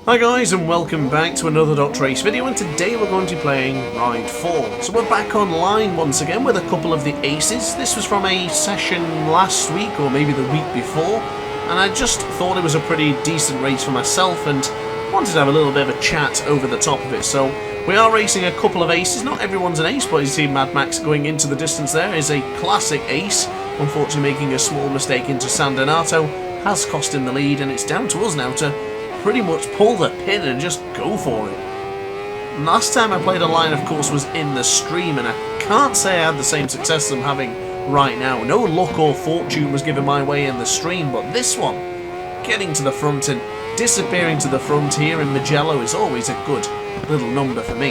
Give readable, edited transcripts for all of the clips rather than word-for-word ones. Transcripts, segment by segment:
Hi guys, and welcome back to another DrAce video, and today we're going to be playing Ride 4. So we're back online once again with a couple of the aces. This was from a session last week, or maybe the week before, and I just thought it was a pretty decent race for myself and wanted to have a little bit of a chat over the top of it. So we are racing a couple of aces. Not everyone's an ace, but you see Mad Max going into the distance there is a classic ace. Unfortunately making a small mistake into San Donato has cost him the lead, and it's down to us now to pretty much pull the pin and just go for it. Last time I played online, of course, was in the stream, and I can't say I had the same success as I'm having right now. No luck or fortune was given my way in the stream, but this one, getting to the front and disappearing to the front here in Mugello is always a good little number for me.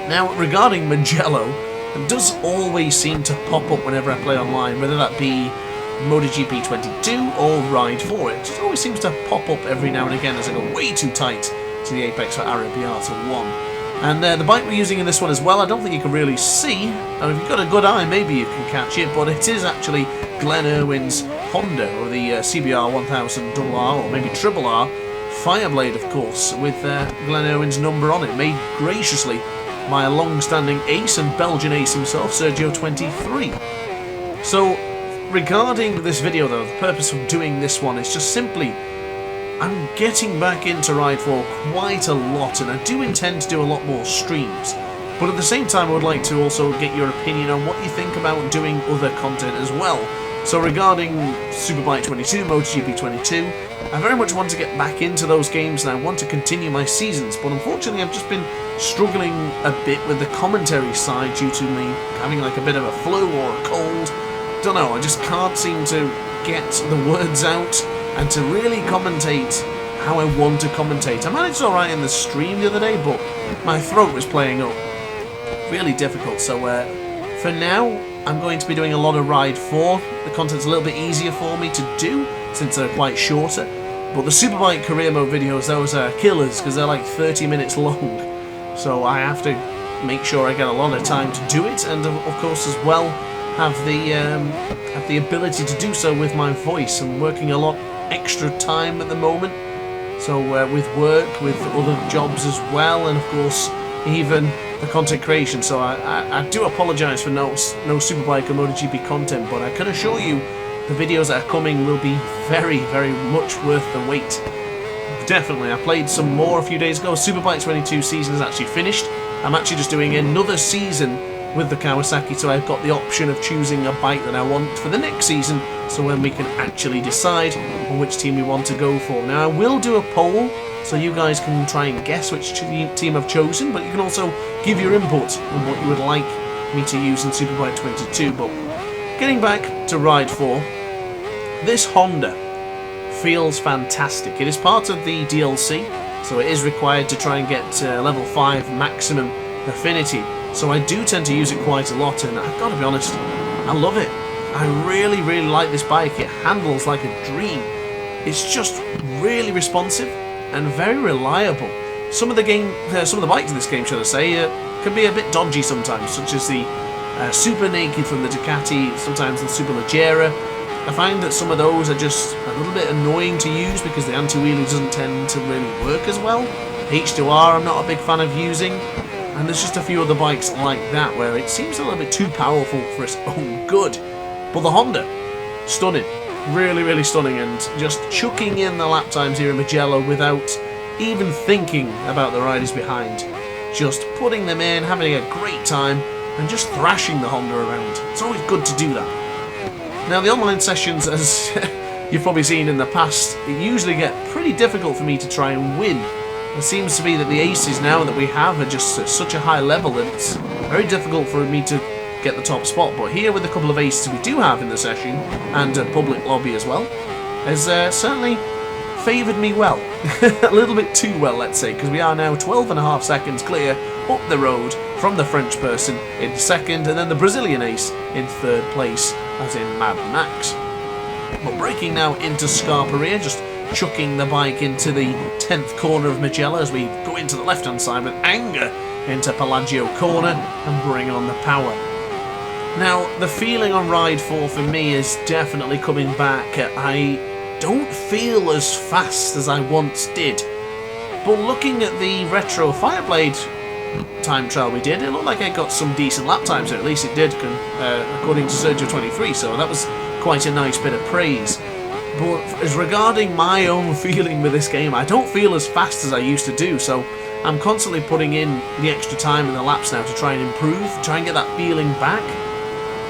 Now, regarding Mugello, it does always seem to pop up whenever I play online, whether that be MotoGP 22 or Ride 4. It just always seems to pop up every now and again as I go way too tight to the apex for Arrabbiata 1. And the bike we're using in this one as well, I don't think you can really see, and if you've got a good eye maybe you can catch it, but it is actually Glenn Irwin's Honda, or the CBR 1000RR, or maybe Triple R Fireblade, of course, with Glenn Irwin's number on it, made graciously by a long-standing ace and Belgian ace himself, Sergio 23. So regarding this video though, the purpose of doing this one is just simply, I'm getting back into Ride 4 quite a lot, and I do intend to do a lot more streams. But at the same time, I would like to also get your opinion on what you think about doing other content as well. So regarding Superbike 22, MotoGP 22, I very much want to get back into those games and I want to continue my seasons, but unfortunately I've just been struggling a bit with the commentary side due to me having like a bit of a flu or a cold. Don't know, I just can't seem to get the words out and to really commentate how I want to commentate. I managed alright in the stream the other day, but my throat was playing up. Really difficult, so for now I'm going to be doing a lot of Ride 4. The content's a little bit easier for me to do since they're quite shorter, but the Superbike career mode videos, those are killers because they're like 30 minutes long, so I have to make sure I get a lot of time to do it, and of course as well have the ability to do so with my voice. I'm working a lot extra time at the moment, so with work, with other jobs as well, and of course even the content creation, so I do apologise for no Superbike or MotoGP content, but I can assure you the videos that are coming will be very, very much worth the wait. Definitely. I played some more a few days ago. Superbike 22 season is actually finished. I'm actually just doing another season with the Kawasaki, so I've got the option of choosing a bike that I want for the next season, so when we can actually decide on which team we want to go for. Now I will do a poll, so you guys can try and guess which team I've chosen, but you can also give your input on what you would like me to use in Superbike 22. But getting back to Ride 4, this Honda feels fantastic. It is part of the DLC, so it is required to try and get level 5 maximum affinity. So I do tend to use it quite a lot, and I've got to be honest, I love it. I really, really like this bike. It handles like a dream. It's just really responsive and very reliable. Some of the bikes in this game, should I say, can be a bit dodgy sometimes, such as the Super Naked from the Ducati, sometimes the Super Leggera. I find that some of those are just a little bit annoying to use because the anti-wheelie doesn't tend to really work as well. H2R I'm not a big fan of using. And there's just a few other bikes like that where it seems a little bit too powerful for its own good. But the Honda, stunning. Really, really stunning. And just chucking in the lap times here in Mugello without even thinking about the riders behind. Just putting them in, having a great time, and just thrashing the Honda around. It's always good to do that. Now the online sessions, as you've probably seen in the past, it usually get pretty difficult for me to try and win. It seems to be that the aces now that we have are just at such a high level that it's very difficult for me to get the top spot. But here with a couple of aces we do have in the session, and a public lobby as well, has certainly favoured me well. A little bit too well, let's say, because we are now 12.5 seconds clear up the road from the French person in second, and then the Brazilian ace in third place, as in Mad Max. But breaking now into Scarperia, just chucking the bike into the 10th corner of Mugello as we go into the left-hand side with anger into Pelagio corner and bring on the power. Now, the feeling on Ride 4 for me is definitely coming back. I don't feel as fast as I once did. But looking at the retro Fireblade time trial we did, it looked like I got some decent lap times, or at least it did, according to Sergio23, so that was quite a nice bit of praise. But as regarding my own feeling with this game, I don't feel as fast as I used to do, so I'm constantly putting in the extra time in the laps now to try and improve, try and get that feeling back.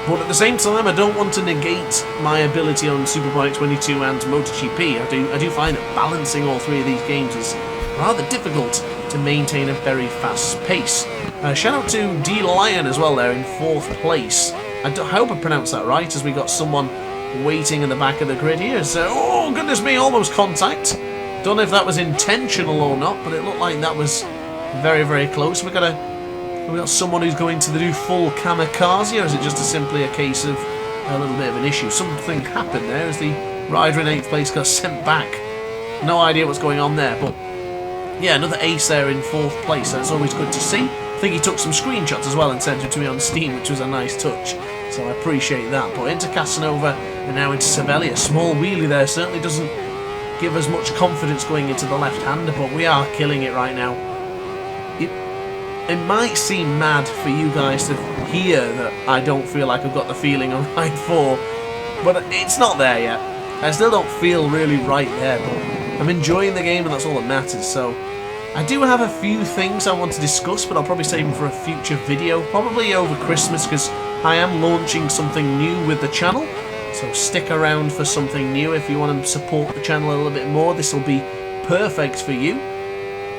But at the same time, I don't want to negate my ability on Superbike 22 and MotoGP. I do find that balancing all three of these games is rather difficult to maintain a very fast pace. Shout out to D Lion as well there in 4th place. I hope I pronounced that right, as we got someone waiting in the back of the grid here. So, oh goodness me, almost contact. Don't know if that was intentional or not, but it looked like that was very, very close. We got someone who's going to do full kamikaze, or is it just simply a case of a little bit of an issue? Something happened there as the rider in 8th place got sent back. No idea what's going on there, but yeah, another ace there in 4th place. That's always good to see. I think he took some screenshots as well and sent them to me on Steam, which was a nice touch. So I appreciate that. But into Casanova and now into Savelli. A small wheelie there certainly doesn't give us much confidence going into the left-hander, but we are killing it right now. It might seem mad for you guys to hear that I don't feel like I've got the feeling on Ride 4, but it's not there yet. I still don't feel really right there, but I'm enjoying the game and that's all that matters. So I do have a few things I want to discuss, but I'll probably save them for a future video, probably over Christmas, because I am launching something new with the channel. So stick around for something new if you want to support the channel a little bit more. This will be perfect for you.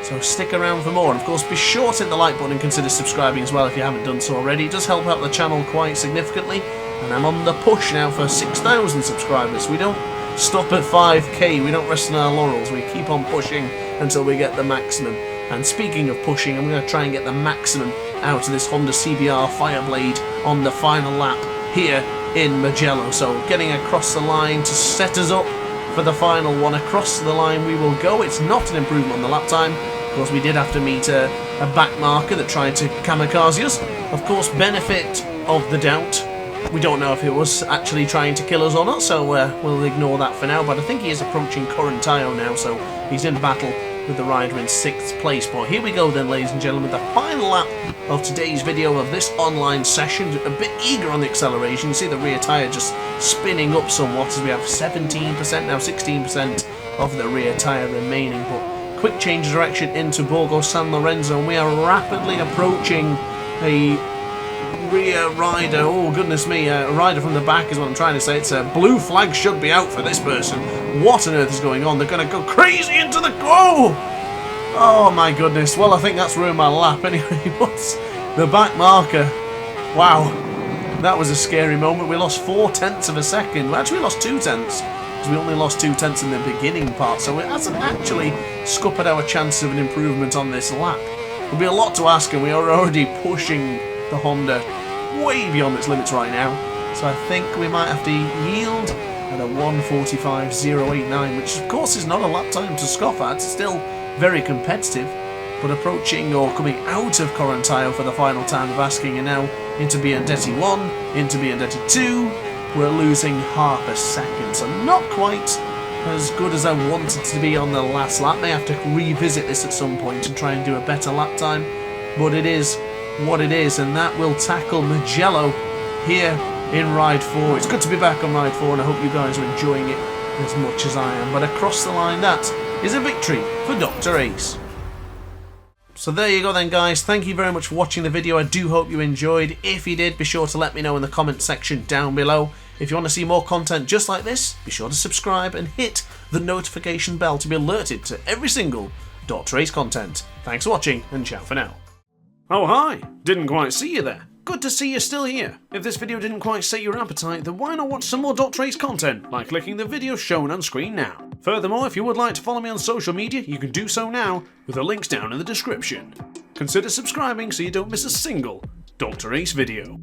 So stick around for more, and of course be sure to hit the like button and consider subscribing as well if you haven't done so already. It does help out the channel quite significantly, and I'm on the push now for 6,000 subscribers. We don't stop at 5k, we don't rest on our laurels, we keep on pushing until we get the maximum. And speaking of pushing, I'm going to try and get the maximum out of this Honda CBR Fireblade on the final lap here in Mugello. So getting across the line to set us up for the final one. Across the line we will go. It's not an improvement on the lap time. Of course, we did have to meet a back marker that tried to kamikaze us. Of course, benefit of the doubt. We don't know if it was actually trying to kill us or not, so we'll ignore that for now. But I think he is approaching Correntaio now, so he's in battle with the rider in 6th place. But here we go then, ladies and gentlemen, the final lap of today's video of this online session. A bit eager on the acceleration. You see the rear tyre just spinning up somewhat as we have 17%, now 16% of the rear tyre remaining. But quick change of direction into Borgo San Lorenzo, and we are rapidly approaching a rear rider. Oh goodness me, a rider from the back is what I'm trying to say. It's a blue flag should be out for this person. What on earth is going on? They're going to go crazy into the... Oh my goodness. Well, I think that's ruined my lap anyway. What's the back marker? Wow, that was a scary moment. We lost 0.4 of a second. We actually lost 0.2, because we only lost 0.2 in the beginning part, so it hasn't actually scuppered our chances of an improvement on this lap. There'll be a lot to ask, and we are already pushing the Honda way beyond its limits right now. So I think we might have to yield at a 1:45.089, which of course is not a lap time to scoff at. It's still very competitive, but approaching or coming out of Correntaio for the final time of asking, and now into Biandetti 1, into Biandetti 2, we're losing half a second, so not quite as good as I wanted to be on the last lap. May have to revisit this at some point and try and do a better lap time, but it is what it is, and that will tackle Mugello here in Ride 4. It's good to be back on Ride 4, and I hope you guys are enjoying it as much as I am. But across the line, that is a victory for DrAce. So there you go then, guys. Thank you very much for watching the video. I do hope you enjoyed. If you did, be sure to let me know in the comment section down below. If you want to see more content just like this, be sure to subscribe and hit the notification bell to be alerted to every single DrAce content. Thanks for watching, and ciao for now. Oh hi, didn't quite see you there. Good to see you're still here. If this video didn't quite set your appetite, then why not watch some more DrAce content by clicking the video shown on screen now. Furthermore, if you would like to follow me on social media, you can do so now with the links down in the description. Consider subscribing so you don't miss a single DrAce video.